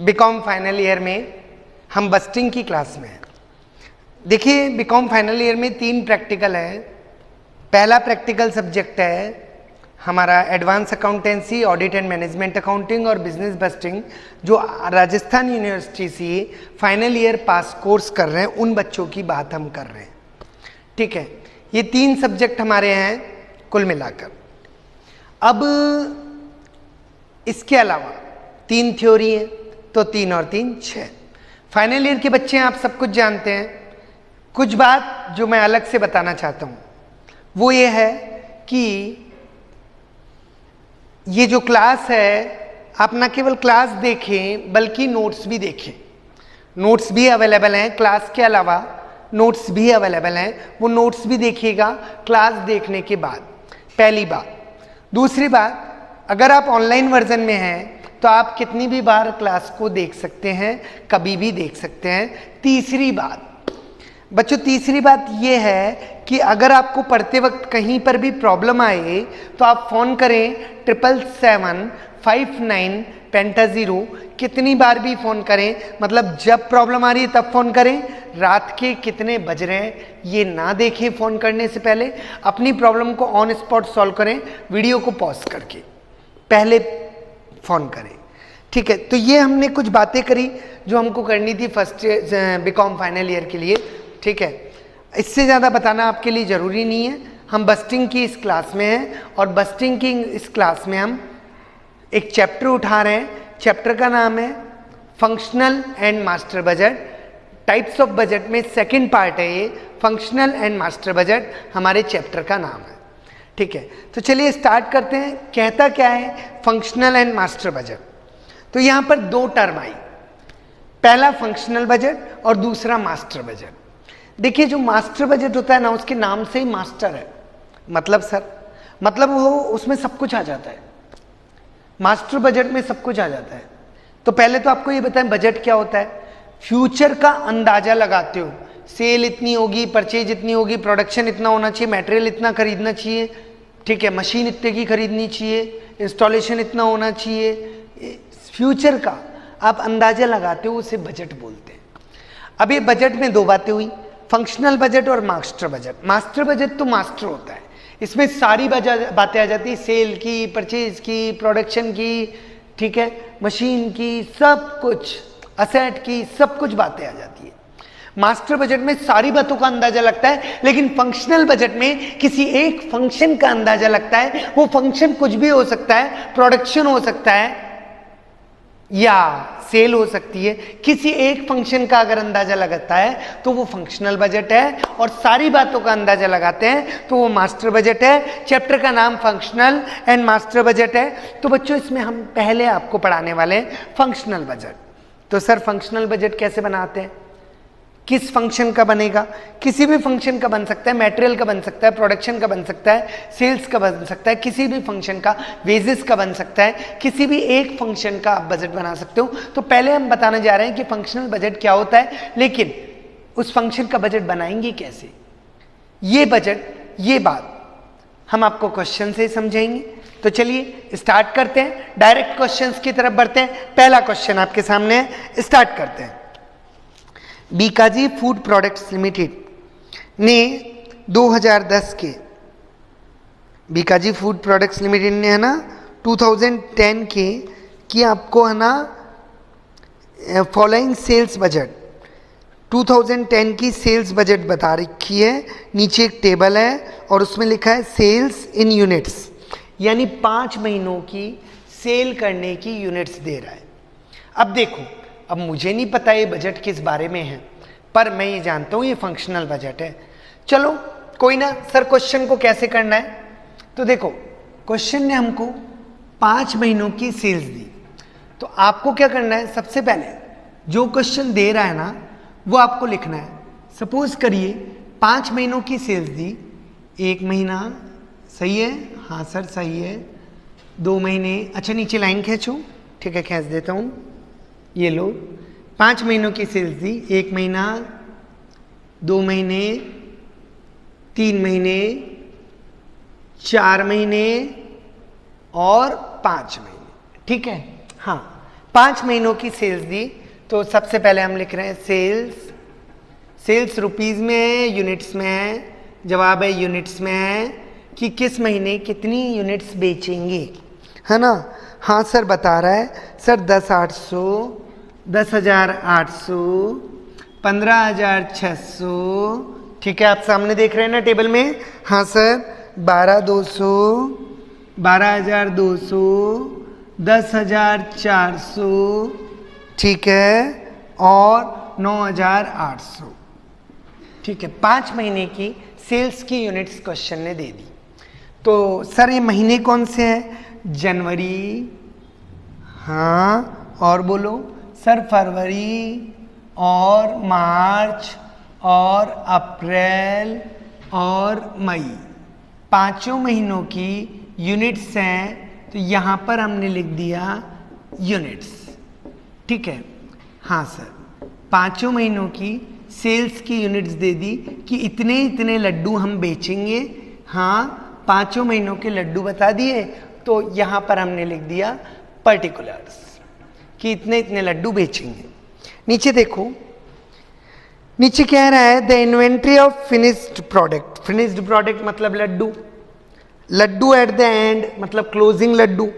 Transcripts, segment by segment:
BCom final year में हम bursting की क्लास में हैं। देखिए, बीकॉम फाइनल ईयर में 3 प्रैक्टिकल है। पहला प्रैक्टिकल सब्जेक्ट है हमारा advance accountancy, audit and management accounting और बिजनेस बस्टिंग, जो राजस्थान यूनिवर्सिटी से फाइनल ईयर पास कोर्स कर रहे हैं उन बच्चों की बात हम कर रहे हैं। ठीक है, ये 3 सब्जेक्ट हमारे हैं कुल मिलाकर। अब इसके अलावा 3 थ्योरी है, तो 3 और 3 6। फाइनल ईयर के बच्चे आप सब कुछ जानते हैं। कुछ बात जो मैं अलग से बताना चाहता हूं वो ये है कि ये जो क्लास है आप ना केवल क्लास देखें बल्कि नोट्स भी देखें। नोट्स भी अवेलेबल हैं, क्लास के अलावा नोट्स भी अवेलेबल हैं, वो नोट्स भी देखिएगा क्लास देखने के बाद। पहली बात। दूसरी बात, अगर आप ऑनलाइन वर्जन में हैं तो आप कितनी भी बार क्लास को देख सकते हैं, कभी भी देख सकते हैं। तीसरी बात बच्चों, तीसरी बात ये है कि अगर आपको पढ़ते वक्त कहीं पर भी प्रॉब्लम आए तो आप फोन करें 77759 कितनी बार भी फोन करें, मतलब जब प्रॉब्लम आ रही है तब फोन करें। रात के कितने बज रहे हैं ये ना देखें, फोन करने से पहले अपनी प्रॉब्लम को ऑन स्पॉट सॉल्व करें, वीडियो को पॉज करके पहले फोन करें। ठीक है, तो ये हमने कुछ बातें करी जो हमको करनी थी फर्स्ट बीकॉम फाइनल ईयर के लिए। ठीक है, इससे ज़्यादा बताना आपके लिए ज़रूरी नहीं है। हम बस्टिंग की इस क्लास में हैं और बस्टिंग की इस क्लास में हम एक चैप्टर उठा रहे हैं। चैप्टर का नाम है functional and master budget. Types of budget में सेकंड पार्ट है ये, फंक्शनल एंड मास्टर बजट हमारे चैप्टर का नाम है। ठीक है, तो चलिए स्टार्ट करते हैं। कहता क्या है फंक्शनल एंड मास्टर बजट? तो यहाँ पर 2 टर्म आई, पहला फंक्शनल बजट और दूसरा मास्टर बजट। देखिए, जो मास्टर बजट होता है ना, उसके नाम से ही मास्टर है। मतलब सर, मतलब वो उसमें सब कुछ आ जाता है। मास्टर बजट में सब कुछ आ जाता है। तो पहले तो आपको ये बताएं बजट क्या होता है। फ्यूचर का अंदाजा लगाते हो, सेल इतनी होगी, परचेज इतनी होगी, प्रोडक्शन इतना होना चाहिए, मटेरियल इतना खरीदना चाहिए, ठीक है, मशीन इतने की खरीदनी चाहिए, इंस्टॉलेशन इतना होना चाहिए। फ्यूचर का आप अंदाजा लगाते हो, उसे बजट बोलते हैं। अब ये बजट में 2 बातें हुई, फंक्शनल बजट और मास्टर बजट। मास्टर बजट तो मास्टर होता है, इसमें सारी बातें आ जाती है, सेल की, परचेज की, प्रोडक्शन की, ठीक है, मशीन की, सब कुछ, असेट की, सब कुछ बातें आ जाती है। मास्टर बजट में सारी बातों का अंदाजा लगता है, लेकिन फंक्शनल बजट में किसी एक फंक्शन का अंदाजा लगता है। वो फंक्शन कुछ भी हो सकता है, प्रोडक्शन हो सकता है या सेल हो सकती है। किसी एक फंक्शन का अगर अंदाजा लगाता है तो वो फंक्शनल बजट है, और सारी बातों का अंदाजा लगाते हैं तो वो मास्टर बजट है। चैप्टर का नाम फंक्शनल एंड मास्टर बजट है। तो बच्चों, इसमें हम पहले आपको पढ़ाने वाले हैं फंक्शनल बजट। तो सर, फंक्शनल बजट कैसे बनाते हैं, किस फंक्शन का बनेगा? किसी भी फंक्शन का बन सकता है, मटेरियल का बन सकता है, प्रोडक्शन का बन सकता है, सेल्स का बन सकता है, किसी भी फंक्शन का, वेजेस का बन सकता है, किसी भी एक फंक्शन का आप बजट बना सकते हो। तो पहले हम बताने जा रहे हैं कि फंक्शनल बजट क्या होता है, लेकिन उस फंक्शन का बजट बनाएंगे कैसे, ये बजट, ये बात हम आपको क्वेश्चन से समझाएंगे। तो चलिए स्टार्ट करते हैं, डायरेक्ट क्वेश्चंस की तरफ बढ़ते हैं। पहला क्वेश्चन आपके सामने है, स्टार्ट करते हैं। बीकाजी फूड प्रोडक्ट्स लिमिटेड ने 2010 के, बीकाजी फूड प्रोडक्ट्स लिमिटेड ने है ना 2010 के कि आपको है ना फॉलोइंग सेल्स बजट, 2010 की सेल्स बजट बता रखी है। नीचे एक टेबल है और उसमें लिखा है सेल्स इन यूनिट्स, यानी 5 महीनों की सेल करने की यूनिट्स दे रहा है। अब देखो, अब मुझे नहीं पता ये बजट किस बारे में है, पर मैं ये जानता हूँ ये फंक्शनल बजट है। चलो कोई ना, सर क्वेश्चन को कैसे करना है? तो देखो, क्वेश्चन ने हमको 5 महीनों की सेल्स दी, तो आपको क्या करना है, सबसे पहले जो क्वेश्चन दे रहा है ना वो आपको लिखना है। सपोज करिए 5 महीनों की सेल्स दी, 1 महीना, सही है, हाँ सर सही है, 2 महीने, अच्छा नीचे लाइन खींचो, ठीक है खींच देता हूँ, ये लो, 5 महीनों की सेल्स दी, 1 महीना, 2 महीने, 3 महीने, 4 महीने और 5 महीने, ठीक है। हाँ, 5 महीनों की सेल्स दी। तो सबसे पहले हम लिख रहे हैं सेल्स रुपीज में है, यूनिट्स में है। जवाब है यूनिट्स में है कि किस महीने कितनी यूनिट्स बेचेंगे, है ना। हाँ सर बता रहा है सर 10,800, 10,800, 15,600। ठीक है, आप सामने देख रहे हैं ना टेबल में। हाँ सर 12,200, 12,200, 10,400, ठीक है, और 9,800। ठीक है, 5 महीने की सेल्स की यूनिट्स क्वेश्चन ने दे दी। तो सर ये महीने कौन से हैं? जनवरी, हाँ, और बोलो सर फरवरी और मार्च और अप्रैल और मई, 5 महीनों की यूनिट्स हैं। तो यहाँ पर हमने लिख दिया यूनिट्स। ठीक है, हाँ सर 5 महीनों की सेल्स की यूनिट्स दे दी कि इतने इतने लड्डू हम बेचेंगे। हाँ 5 महीनों के लड्डू बता दिए, तो यहाँ पर हमने लिख दिया पर्टिकुलर्स कि इतने इतने लड्डू बेचेंगे। नीचे देखो, नीचे कह रहा है the inventory of finished product. Finished product मतलब laddu, laddu at the end मतलब closing laddu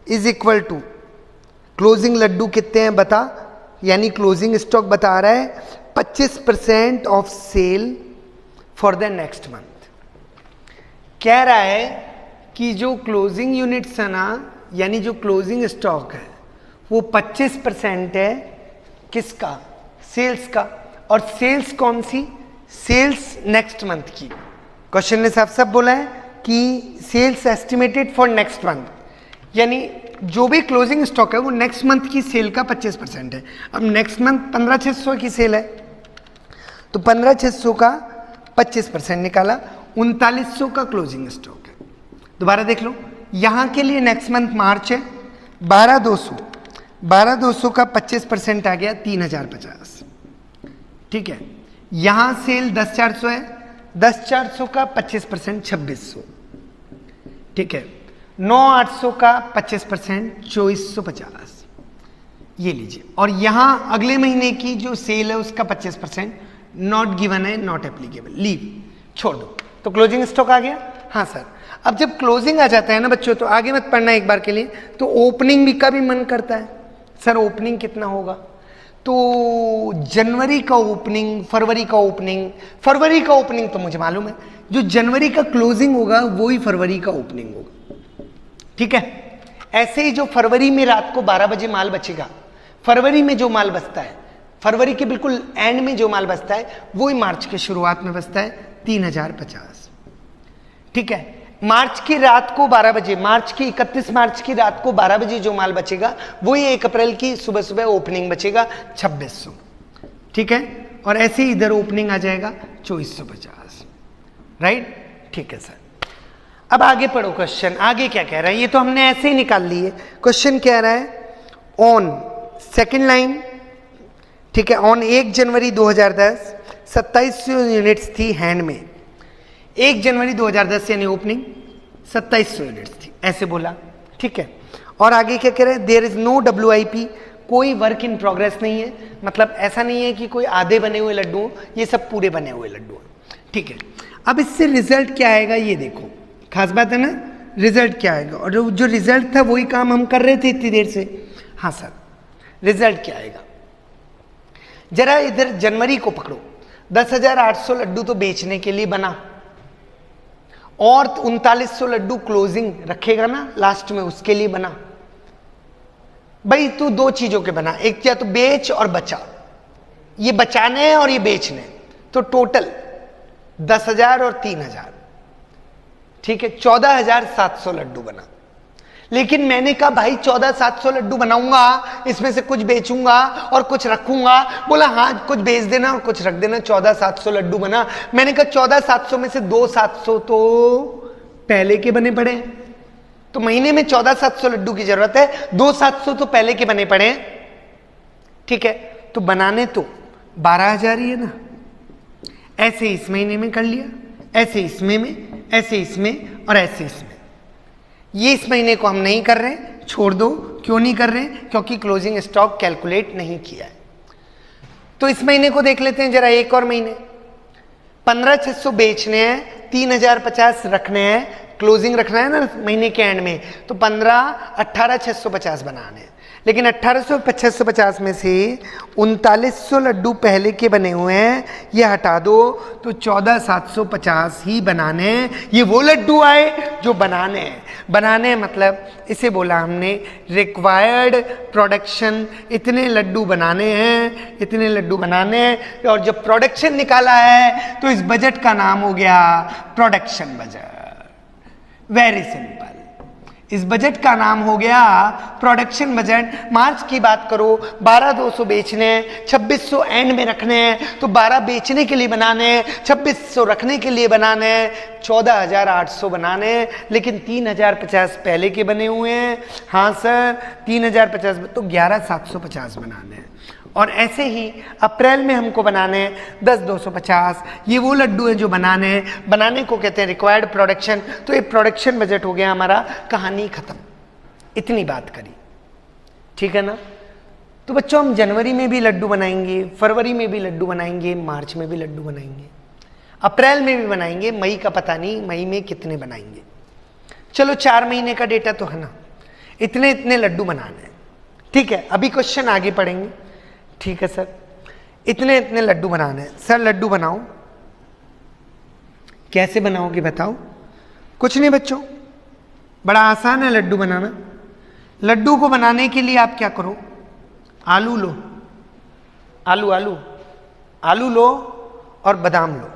is equal to, closing laddu कितने हैं बता, यानी क्लोजिंग स्टॉक बता रहा है 25% off sale for the next month. कह रहा है कि जो क्लोजिंग यूनिट्स है ना, यानी जो क्लोजिंग स्टॉक है वो 25% है किसका? सेल्स का। और सेल्स कौन सी? सेल्स नेक्स्ट मंथ की। क्वेश्चन ने साफ साफ बोला है कि sales estimated for next month, यानी जो भी क्लोजिंग स्टॉक है वो नेक्स्ट मंथ की सेल का 25% है। अब नेक्स्ट मंथ 15,600 की सेल है, तो 15,600 का 25% निकाला, 3900 का क्लोजिंग स्टॉक है। दोबारा देख लो, यहां के लिए नेक्स्ट मंथ मार्च है, 12,200, 12,200 का 25% आ गया 3,050। ठीक है, यहां सेल 10,400 है, 10,400 का 25% 2,600। ठीक है, 9,800 का 25% 2,450, ये लीजिए। और यहां अगले महीने की जो सेल है उसका 25% नॉट गिवन है, नॉट एप्लीकेबल, लीव, छोड़ दो। तो क्लोजिंग स्टॉक आ गया। हाँ सर, अब जब क्लोजिंग आ जाता है ना बच्चों, तो आगे मत पढ़ना एक बार के लिए, तो ओपनिंग भी का भी मन करता है, सर ओपनिंग कितना होगा? तो जनवरी का ओपनिंग, फरवरी का ओपनिंग, फरवरी का ओपनिंग तो मुझे मालूम है, जो जनवरी का क्लोजिंग होगा वो ही फरवरी का ओपनिंग होगा। ठीक है, ऐसे ही जो फरवरी में रात को 12 बजे माल बचेगा, फरवरी में जो माल बचता है, फरवरी के बिल्कुल एंड में जो माल बचता है वो ही मार्च के शुरुआत में बचता है 3,050। ठीक है, मार्च की रात को 12 बजे, मार्च की 31 मार्च की रात को 12 बजे जो माल बचेगा वही 1 अप्रैल की सुबह सुबह ओपनिंग बचेगा 2,600। ठीक है, और ऐसे ही इधर ओपनिंग आ जाएगा 2,450। राइट, ठीक है सर। अब आगे पढ़ो क्वेश्चन, आगे क्या कह रहा है, ये तो हमने ऐसे ही निकाल लिए। क्वेश्चन कह रहा है ऑन सेकेंड लाइन, ठीक है, ऑन 1 जनवरी 2010 2700 यूनिट्स थी हैंड में। 1 जनवरी 2010 यानी ओपनिंग 2700 यूनिट्स थी, ऐसे बोला। ठीक है, और आगे क्या कह रहे हैं, देयर इज नो WIP, कोई वर्क इन प्रोग्रेस नहीं है, मतलब ऐसा नहीं है कि कोई आधे बने हुए लड्डू हो, ये सब पूरे बने हुए लड्डू हैं। ठीक है, अब इससे रिजल्ट क्या आएगा ये देखो, खास बात है ना, रिजल्ट क्या आएगा, और जो रिजल्ट था वही काम हम कर रहे थे इतनी देर से। हाँ सर, रिजल्ट क्या आएगा, जरा इधर जनवरी को पकड़ो, 10,800 लड्डू तो बेचने के लिए बना, और 3,900 लड्डू क्लोजिंग रखेगा ना लास्ट में, उसके लिए बना। भाई तू 2 चीजों के बना, एक या तो बेच और बचा, ये बचाने हैं और ये बेचने, तो टोटल 10,000 और 3,000, ठीक है, 14,700 लड्डू बना। लेकिन मैंने कहा भाई 14,700 लड्डू बनाऊंगा, इसमें से कुछ बेचूंगा और कुछ रखूंगा। बोला हाँ कुछ बेच देना और कुछ रख देना, 14,700 लड्डू बना। मैंने कहा 14,700 में से 2,700 तो पहले के बने पड़े, तो महीने में 14,700 लड्डू की जरूरत है, 2,700 तो पहले के बने पड़े हैं। ठीक है, तो बनाने तो 12,000 ही है ना, ऐसे इस महीने में कर लिया, ऐसे इसमें में, ऐसे इसमें और ऐसे इसमें। ये इस महीने को हम नहीं कर रहे, छोड़ दो, क्यों नहीं कर रहे? क्योंकि क्लोजिंग स्टॉक कैलकुलेट नहीं किया है। तो इस महीने को देख लेते हैं जरा, एक और महीने। 15,600 बेचने हैं, 3,050 रखने हैं, क्लोजिंग रखना है ना महीने के एंड में, तो 18,650 बनाने हैं। लेकिन 18,650 में से 3900 लड्डू पहले के बने हुए हैं, ये हटा दो तो 14,750 ही बनाने हैं। ये वो लड्डू आए जो बनाने हैं। बनाने मतलब इसे बोला हमने रिक्वायर्ड प्रोडक्शन, इतने लड्डू बनाने हैं, इतने लड्डू बनाने हैं। और जब प्रोडक्शन निकाला है तो इस बजट का नाम हो गया प्रोडक्शन बजट। वेरी सिंपल, इस बजट का नाम हो गया प्रोडक्शन बजट। मार्च की बात करो, 12,200 बेचने हैं, 2,600 एंड में रखने हैं, तो 12 बेचने के लिए बनाने हैं, 2,600 रखने के लिए बनाने हैं, 14,800 बनाने हैं। लेकिन 3,050 पहले के बने हुए हैं। हाँ सर 3,050, तो 11,750 बनाने हैं। और ऐसे ही अप्रैल में हमको बनाने हैं 10,250। ये वो लड्डू हैं जो बनाने हैं, बनाने को कहते हैं रिक्वायर्ड प्रोडक्शन। तो ये प्रोडक्शन बजट हो गया हमारा, कहानी खत्म। इतनी बात करी, ठीक है ना? तो बच्चों हम जनवरी में भी लड्डू बनाएंगे, फरवरी में भी लड्डू बनाएंगे, मार्च में भी लड्डू बनाएंगे, अप्रैल में भी बनाएंगे, मई का पता नहीं मई में कितने बनाएंगे। चलो 4 महीने का डेटा तो है ना, इतने इतने लड्डू बनाने हैं, ठीक है। अभी क्वेश्चन आगे पढ़ेंगे, ठीक है सर। इतने इतने लड्डू बनाने हैं। सर लड्डू बनाओ, कैसे बनाओगे बताओ? कुछ नहीं बच्चों, बड़ा आसान है लड्डू बनाना। लड्डू को बनाने के लिए आप क्या करो, आलू लो, आलू आलू आलू लो और बादाम लो।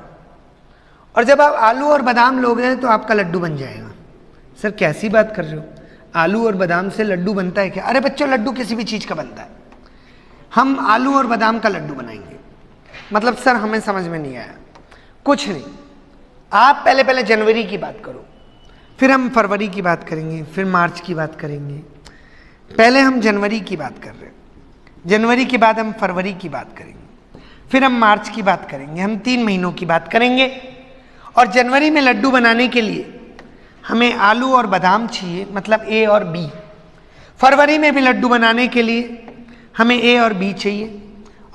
और जब आप आलू और बादाम लोगे तो आपका लड्डू बन जाएगा। सर कैसी बात कर रहे हो, आलू और बादाम से लड्डू बनता है क्या? अरे बच्चों लड्डू किसी भी चीज का बनता है। हम आलू और बादाम का लड्डू बनाएंगे। मतलब सर हमें समझ में नहीं आया। कुछ नहीं, आप पहले पहले जनवरी की बात करो, फिर हम फरवरी की बात करेंगे, फिर मार्च की बात करेंगे। पहले हम जनवरी की बात कर रहे हैं, जनवरी के बाद हम फरवरी की बात करेंगे, फिर हम मार्च की बात करेंगे। हम 3 महीनों की बात करेंगे। और जनवरी में लड्डू बनाने के लिए हमें आलू और बादाम चाहिए, मतलब ए और बी। फरवरी में भी लड्डू बनाने के लिए हमें ए और बी चाहिए,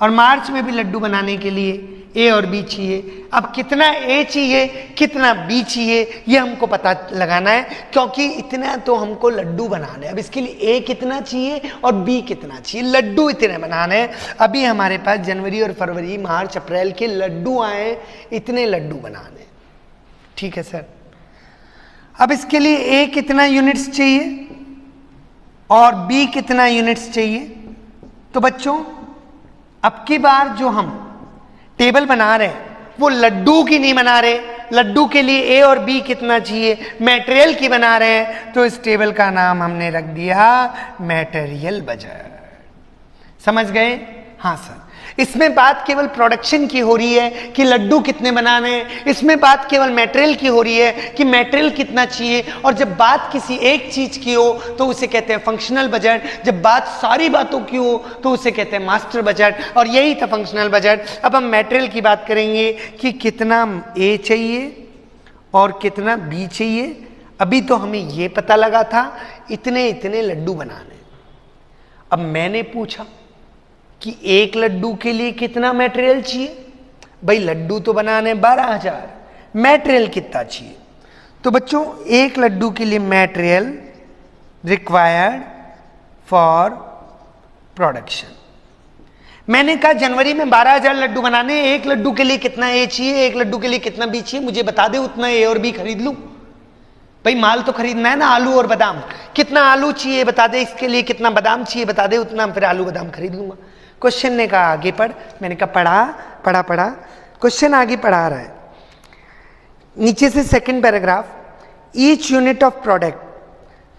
और मार्च में भी लड्डू बनाने के लिए ए और बी चाहिए। अब कितना ए चाहिए कितना बी चाहिए ये हमको पता लगाना है, क्योंकि इतना तो हमको लड्डू बनाने हैं। अब इसके लिए ए कितना चाहिए और बी कितना चाहिए, लड्डू इतने बनाने हैं। अभी हमारे पास जनवरी और फरवरी मार्च अप्रैल के लड्डू आए, इतने लड्डू बनाने, ठीक है सर। अब इसके लिए ए कितना यूनिट्स चाहिए और बी कितना यूनिट्स चाहिए। तो बच्चों अब की बार जो हम टेबल बना रहे हैं वो लड्डू की नहीं बना रहे। लड्डू के लिए ए और बी कितना चाहिए मटेरियल की बना रहे हैं। तो इस टेबल का नाम हमने रख दिया मटेरियल बजट। समझ गए? हाँ सर। इसमें बात केवल प्रोडक्शन की हो रही है कि लड्डू कितने बनाने हैं, इसमें बात केवल मटेरियल की हो रही है कि मटेरियल कितना चाहिए। और जब बात किसी एक चीज की हो तो उसे कहते हैं फंक्शनल बजट, जब बात सारी बातों की हो तो उसे कहते हैं मास्टर बजट। और यही था फंक्शनल बजट। अब हम मटेरियल की बात करेंगे कि कितना ए चाहिए और कितना बी चाहिए। अभी तो हमें यह पता लगा था इतने इतने लड्डू बनाने। अब मैंने पूछा कि एक लड्डू के लिए कितना मटेरियल चाहिए। भाई लड्डू तो बनाने 12,000, मटेरियल कितना चाहिए। तो बच्चों एक लड्डू के लिए मटेरियल रिक्वायर्ड फॉर प्रोडक्शन, मैंने कहा जनवरी में 12,000 लड्डू बनाने, एक लड्डू के लिए कितना ए चाहिए, एक लड्डू के लिए कितना बी चाहिए, मुझे बता दे, उतना ए और बी खरीद लूं। भाई माल तो खरीदना है ना, आलू और बादाम। कितना आलू चाहिए बता दे, इसके लिए कितना बादाम चाहिए बता दे, उतना फिर आलू बादाम खरीद लूंगा। क्वेश्चन ने कहा आगे पढ़, मैंने कहा पढ़ा। क्वेश्चन आगे पढ़ा रहा है, नीचे से second paragraph. Each unit of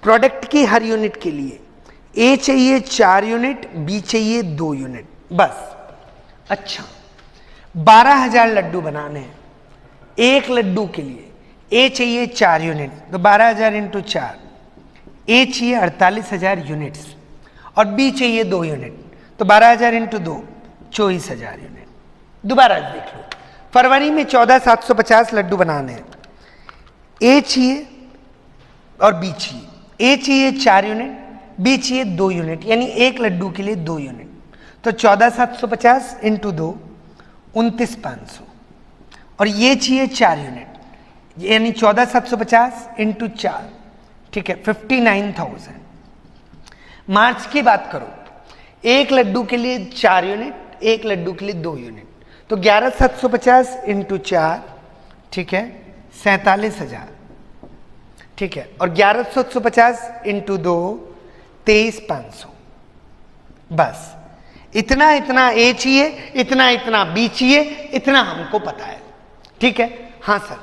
product की हर यूनिट के लिए ए चाहिए 4 यूनिट, बी चाहिए 2 यूनिट, बस। अच्छा 12,000 लड्डू बनाने हैं। एक लड्डू के लिए ए चाहिए 4 यूनिट, तो 12,000 इंटू 4, ए चाहिए 48,000 यूनिट्स और बी चाहिए 2 यूनिट, तो 12,000 इंटू 2 24,000 यूनिट। दोबारा देख लो, फरवरी में 14,750 लड्डू बनाने हैं। ए चाहिए और बी चाहिए। ए चाहिए 4 यूनिट, बी चाहिए 2 यूनिट, यानी एक लड्डू के लिए 2 यूनिट। तो 14,750 इंटू 2 29,500, और ये चाहिए 4 यूनिट, यानी 14,750 इंटू 4, ठीक है 59,000। मार्च की बात करो, एक लड्डू के लिए 4 यूनिट, एक लड्डू के लिए 2 यूनिट, तो 11,750 इंटू 4, ठीक है 47,000, ठीक है, और 11,750 इंटू 2 23,500। बस इतना इतना ए चाहिए, इतना इतना बी चाहिए, इतना हमको पता है, ठीक है। हाँ सर,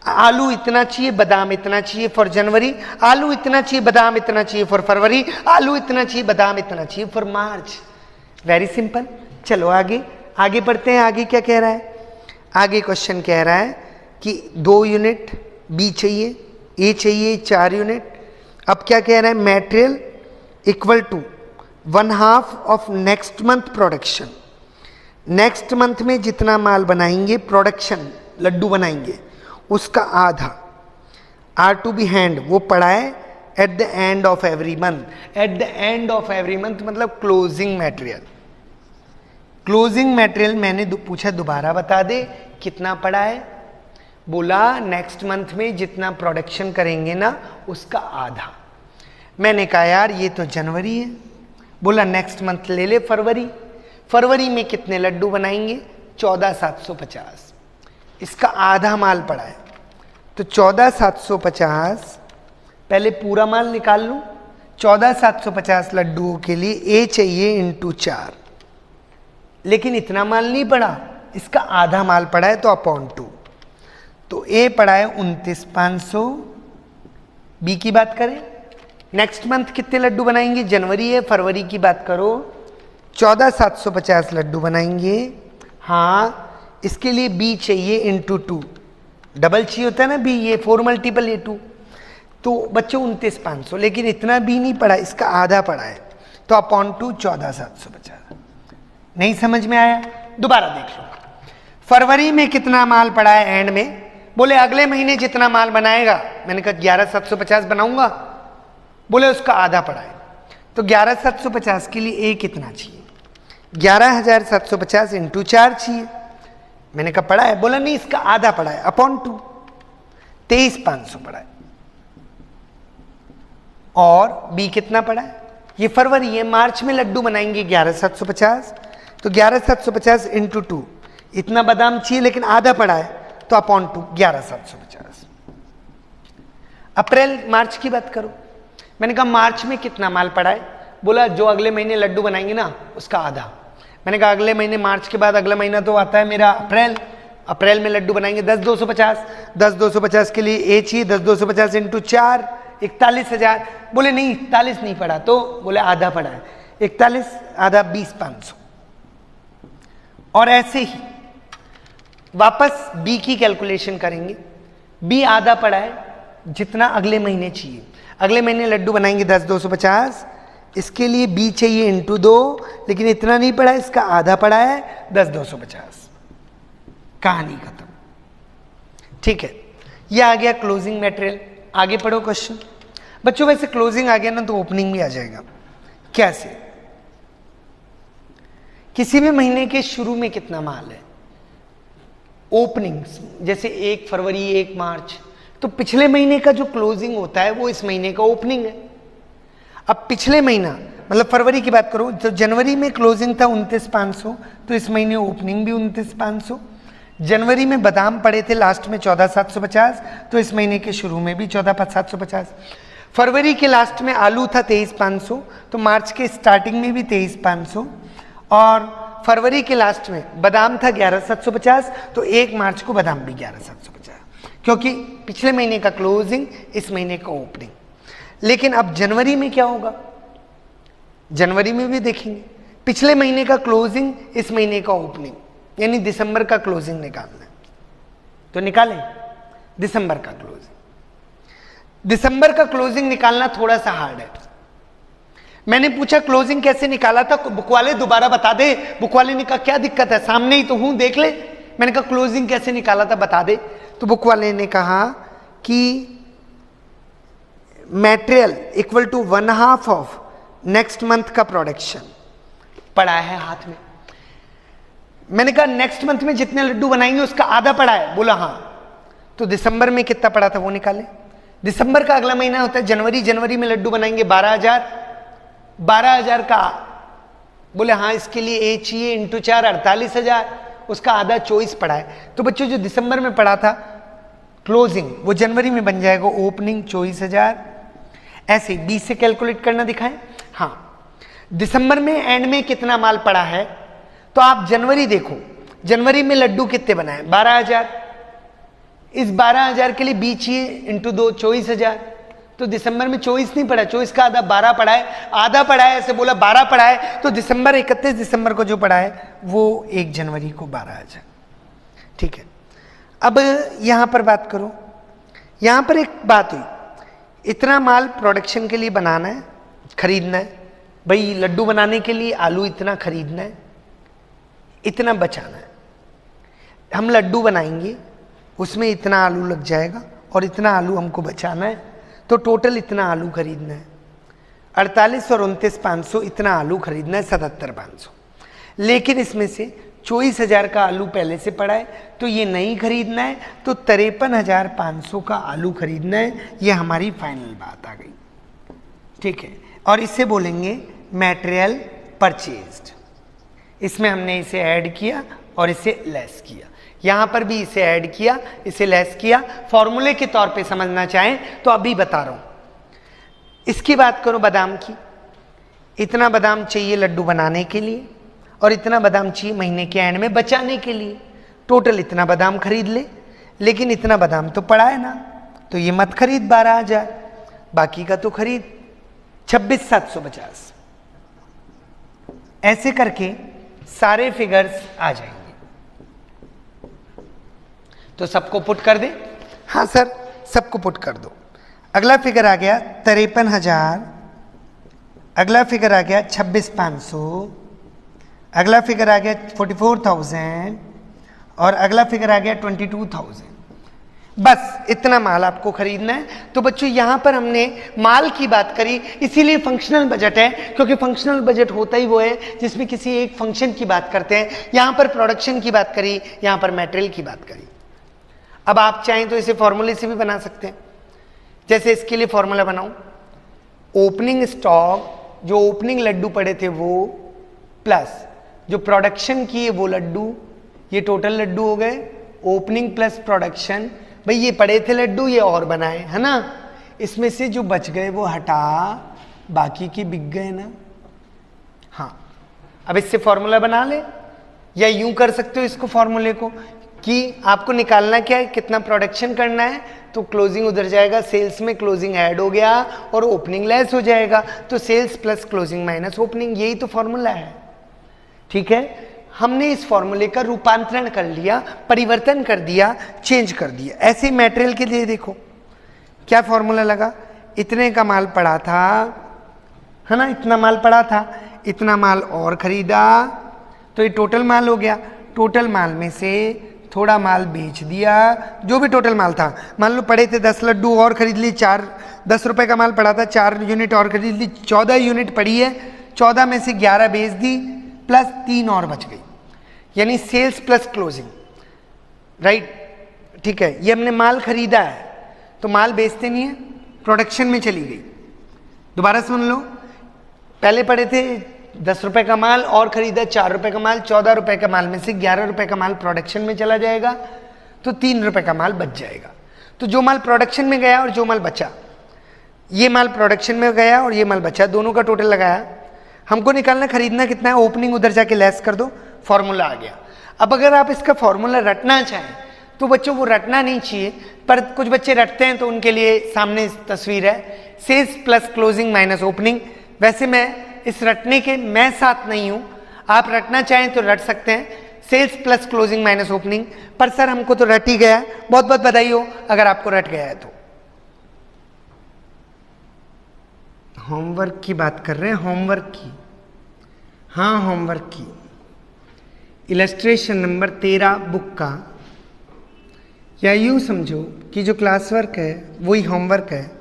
आलू इतना चाहिए, बादाम इतना चाहिए फॉर जनवरी, आलू इतना चाहिए, बादाम इतना चाहिए फॉर फरवरी, आलू इतना चाहिए, बादाम इतना चाहिए फॉर मार्च। Very simple. चलो आगे आगे बढ़ते हैं। आगे क्या कह रहा है? आगे क्वेश्चन कह रहा है कि 2 यूनिट बी चाहिए, ए चाहिए 4 यूनिट। अब क्या कह रहा है? Material equal to 1/2 of next month production. Next month में जितना माल बनाएंगे, प्रोडक्शन लड्डू बनाएंगे, उसका आधा। आर टू बी हैंड, वो पड़ा है eight the end of every month. Eight the end of every month मतलब क्लोजिंग मटेरियल। क्लोजिंग मटेरियल मैंने पूछा दोबारा बता दे कितना पड़ा है। बोला नेक्स्ट मंथ में जितना प्रोडक्शन करेंगे ना उसका आधा। मैंने कहा यार ये तो जनवरी है। बोला नेक्स्ट मंथ ले ले फरवरी। फरवरी में कितने लड्डू बनाएंगे? 14,750। इसका आधा माल पड़ा है तो 14,750 पहले पूरा माल निकाल लूं। 14,750 लड्डुओं के लिए ए चाहिए इंटू 4, लेकिन इतना माल नहीं पड़ा, इसका आधा माल पड़ा है तो अपॉन 2। तो ए पड़ा है 29,500। बी की बात करें, नेक्स्ट मंथ कितने लड्डू बनाएंगे? जनवरी है, फरवरी की बात करो 14,750 लड्डू बनाएंगे। हाँ, इसके लिए बी चाहिए इंटू 2। डबल चाहिए होता है ना बी, ये 4 मल्टीपल ये 2। तो बच्चों 29,500, लेकिन इतना बी नहीं पड़ा, इसका आधा पड़ा है तो अपॉन 2 14,750। नहीं समझ में आया? दोबारा देख लो। फरवरी में कितना माल पड़ा है एंड में? बोले अगले महीने जितना माल बनाएगा। मैंने कहा 11,750 बनाऊंगा। बोले उसका आधा पड़ा है तो 11,750 के लिए ए कितना चाहिए? 11,750 इंटू 4 चाहिए। मैंने कहा पड़ा है। बोला नहीं, इसका आधा पड़ा है अपॉन 2, 23,500 पड़ा है। और बी कितना पड़ा है? ये फरवरी है, मार्च में लड्डू बनाएंगे 11,750, तो 11,750 इंटू 2, इतना बादाम चाहिए लेकिन आधा पड़ा है तो अपॉन 2 11,750। अप्रैल मार्च की बात करो। मैंने कहा मार्च में कितना माल पड़ा है? बोला जो अगले महीने लड्डू बनाएंगे ना उसका आधा। मैंने कहा अगले महीने, मार्च के बाद अगला महीना तो आता है मेरा अप्रैल। अप्रैल में लड्डू बनाएंगे 10,250। 10,250 के लिए ए चाहिए, 10,250 इंटू 4 41,000। बोले नहीं 41 नहीं पड़ा, तो बोले आधा पड़ा है। 41 आधा 20,500। और ऐसे ही वापस बी की कैलकुलेशन करेंगे। बी आधा पड़ा है जितना अगले महीने चाहिए। अगले महीने लड्डू बनाएंगे 10,250, इसके लिए बी चाहिए इंटू 2, लेकिन इतना नहीं पड़ा, इसका आधा पड़ा है 10,250। कहानी खत्म। ठीक है, यह आ गया क्लोजिंग मटेरियल। आगे पढ़ो क्वेश्चन। बच्चों वैसे क्लोजिंग आ गया ना तो ओपनिंग भी आ जाएगा। कैसे? किसी भी महीने के शुरू में कितना माल है? ओपनिंग जैसे 1 फरवरी, 1 मार्च, तो पिछले महीने का जो क्लोजिंग होता है वो इस महीने का ओपनिंग है। अब पिछले महीना मतलब फरवरी की बात करो तो जनवरी में क्लोजिंग था 29,500, तो इस महीने ओपनिंग भी 29,500। जनवरी में बादाम पड़े थे लास्ट में 14,750, तो इस महीने के शुरू में भी 14,750। फरवरी के लास्ट में आलू था 23,500, तो मार्च के स्टार्टिंग में भी 23,500। और फरवरी के लास्ट में बादाम था 11,750, तो 1 मार्च को बादाम भी 11,750, क्योंकि पिछले महीने का क्लोजिंग इस महीने का ओपनिंग। लेकिन अब जनवरी में क्या होगा? जनवरी में भी देखेंगे पिछले महीने का क्लोजिंग इस महीने का ओपनिंग, यानी दिसंबर का क्लोजिंग निकालना है। तो निकालें दिसंबर का क्लोजिंग। दिसंबर का क्लोजिंग निकालना थोड़ा सा हार्ड है। मैंने पूछा क्लोजिंग कैसे निकाला था, बुक वाले दोबारा बता दे। बुक वाले ने कहा क्या दिक्कत है, सामने ही तो हूं, देख ले। मैंने कहा क्लोजिंग कैसे निकाला था बता दे। तो बुक वाले ने कहा कि material equal to 1/2 of next month का प्रोडक्शन पड़ा है हाथ में। मैंने कहा नेक्स्ट मंथ में जितने लड्डू बनाएंगे उसका आधा पड़ा है, बोला हाँ। तो दिसंबर में कितना पड़ा था वो निकाले। दिसंबर का अगला महीना होता है जनवरी, जनवरी में लड्डू बनाएंगे 12,000 का, बोले हाँ इसके लिए ए चाहिए इंटू 4 48,000, उसका आधा 24 पड़ा है। तो बच्चों जो दिसंबर में पड़ा था क्लोजिंग वो जनवरी में बन जाएगा ओपनिंग 24,000। ऐसे 20 से कैलकुलेट करना दिखाएं। हाँ, दिसंबर में एंड में कितना माल पड़ा है, तो आप जनवरी देखो, जनवरी में लड्डू कितने बनाए 12,000, इस 12,000 के लिए बी चाहिए इंटू 2 24,000। तो दिसंबर में 24 नहीं पड़ा, 24 का आधा 12 पड़ा है, आधा पड़ा है, ऐसे बोला 12 पड़ा है। तो दिसंबर 31 दिसंबर को जो पड़ा है वो 1 जनवरी को 12,000। ठीक है, अब यहां पर बात करो। यहां पर एक बात हुई, इतना माल प्रोडक्शन के लिए बनाना है, खरीदना है। भाई लड्डू बनाने के लिए आलू इतना खरीदना है, इतना बचाना है। हम लड्डू बनाएंगे उसमें इतना आलू लग जाएगा और इतना आलू हमको बचाना है, तो टोटल इतना आलू खरीदना है। 48 और 29,500 इतना आलू खरीदना है, 77,500। लेकिन इसमें से 24,000 का आलू पहले से पड़ा है, तो ये नहीं खरीदना है, तो 53,500 का आलू खरीदना है। ये हमारी फाइनल बात आ गई। ठीक है, और इससे बोलेंगे मटेरियल परचेज्ड। इसमें हमने इसे ऐड किया और इसे लेस किया, यहां पर भी इसे ऐड किया, इसे लेस किया। फॉर्मूले के तौर पे समझना चाहें तो अभी बता रहा हूं। इसकी बात करो बादाम की, इतना बादाम चाहिए लड्डू बनाने के लिए और इतना बादाम चाहिए महीने के एंड में बचाने के लिए। टोटल इतना बादाम खरीद ले, लेकिन इतना बादाम तो पड़ा है ना, तो ये मत खरीद 12,000, बाकी का तो खरीद 26,750। ऐसे करके सारे फिगर्स आ जाएंगे। तो सबको पुट कर दे। हाँ सर, सबको पुट कर दो। अगला फिगर आ गया 53,000, अगला फिगर आ गया 26,500, अगला फिगर आ गया 44,000 और अगला फिगर आ गया 22,000। बस इतना माल आपको खरीदना है। तो बच्चों यहां पर हमने माल की बात करी, इसीलिए फंक्शनल बजट है, क्योंकि फंक्शनल बजट होता ही वो है जिसमें किसी एक फंक्शन की बात करते हैं। यहां पर प्रोडक्शन की बात करी, यहां पर मटेरियल की बात करी। अब आप चाहें तो इसे फॉर्मूले से भी बना सकते हैं। जैसे इसके लिए फॉर्मूला बनाऊं, ओपनिंग स्टॉक, जो ओपनिंग लड्डू पड़े थे वो, प्लस जो प्रोडक्शन किए वो लड्डू, ये टोटल लड्डू हो गए। ओपनिंग प्लस प्रोडक्शन, भाई ये पड़े थे लड्डू, ये और बनाए, है ना। इसमें से जो बच गए वो हटा, बाकी के बिक गए ना। हाँ, अब इससे फॉर्मूला बना ले, या यूं कर सकते हो इसको फॉर्मूले को कि आपको निकालना क्या है, कितना प्रोडक्शन करना है, तो क्लोजिंग उधर जाएगा, सेल्स में क्लोजिंग ऐड हो गया और ओपनिंग लेस हो जाएगा, तो sales plus closing minus opening, यही तो फॉर्मूला है। ठीक है, हमने इस फॉर्मूले का रूपांतरण कर लिया, परिवर्तन कर दिया, चेंज कर दिया। ऐसे मटेरियल के लिए देखो क्या फॉर्मूला लगा, इतने का माल पड़ा था, है ना, इतना माल पड़ा था, इतना माल और खरीदा, तो ये टोटल माल हो गया। टोटल माल में से थोड़ा माल बेच दिया, जो भी टोटल माल था। मान लो पड़े थे 10 लड्डू और खरीद ली, 10 रुपए का माल पड़ा था, 4 यूनिट और खरीद ली, 14 यूनिट पड़ी है, 14 में से 11 बेच दी, प्लस 3 और बच गई, यानी सेल्स प्लस क्लोजिंग, राइट। ठीक है, ये हमने माल खरीदा है, तो माल बेचते नहीं है, प्रोडक्शन में चली गई। दोबारा सुन लो, पहले पड़े थे 10 रुपए का माल और खरीदा 4 रुपए का माल, 14 रुपए का माल में से 11 रुपए का माल प्रोडक्शन में चला जाएगा, तो 3 रुपए का माल बच जाएगा। तो जो माल प्रोडक्शन में गया और जो माल बचा, ये माल प्रोडक्शन में गया और ये माल बचा, दोनों का टोटल लगाया। हमको निकालना खरीदना कितना है, ओपनिंग उधर जाके लेस कर दो, फॉर्मूला आ गया। अब अगर आप इसका फॉर्मूला रटना चाहें तो बच्चों वो रटना नहीं चाहिए, पर कुछ बच्चे रटते हैं, तो उनके लिए सामने तस्वीर है, sales plus closing minus opening. वैसे मैं इस रटने के मैं साथ नहीं हूं, आप रटना चाहें तो रट सकते हैं, sales plus closing minus opening. पर सर हमको तो रट ही गया, बहुत बहुत बधाई हो अगर आपको रट गया है तो। होमवर्क की बात कर रहे हैं, होमवर्क की, हाँ होमवर्क की, इलस्ट्रेशन नंबर 13 बुक का, या यूं समझो कि जो क्लास वर्क है वही होमवर्क है।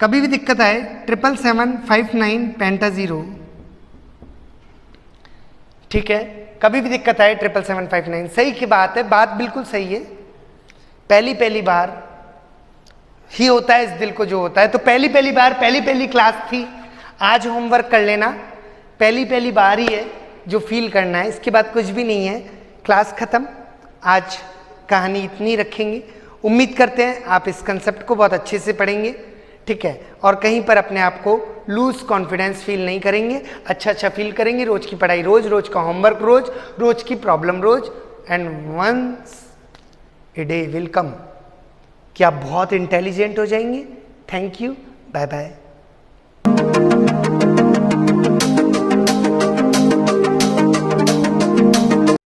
कभी भी दिक्कत आए 77759 पेंटा 0। ठीक है, कभी भी दिक्कत आए 77759। सही की बात है, बात बिल्कुल सही है। पहली बार ही होता है इस दिल को जो होता है। तो पहली बार पहली क्लास थी, आज होमवर्क कर लेना। पहली बार ही है जो फील करना है, इसके बाद कुछ भी नहीं है। क्लास खत्म, आज कहानी इतनी रखेंगे। उम्मीद करते हैं आप इस कंसेप्ट को बहुत अच्छे से पढ़ेंगे, ठीक है, और कहीं पर अपने आप को लूज कॉन्फिडेंस फील नहीं करेंगे, अच्छा फील करेंगे। रोज की पढ़ाई रोज, रोज का होमवर्क रोज, रोज की प्रॉब्लम रोज, and once a day will come कि आप बहुत इंटेलिजेंट हो जाएंगे। Thank you, bye bye.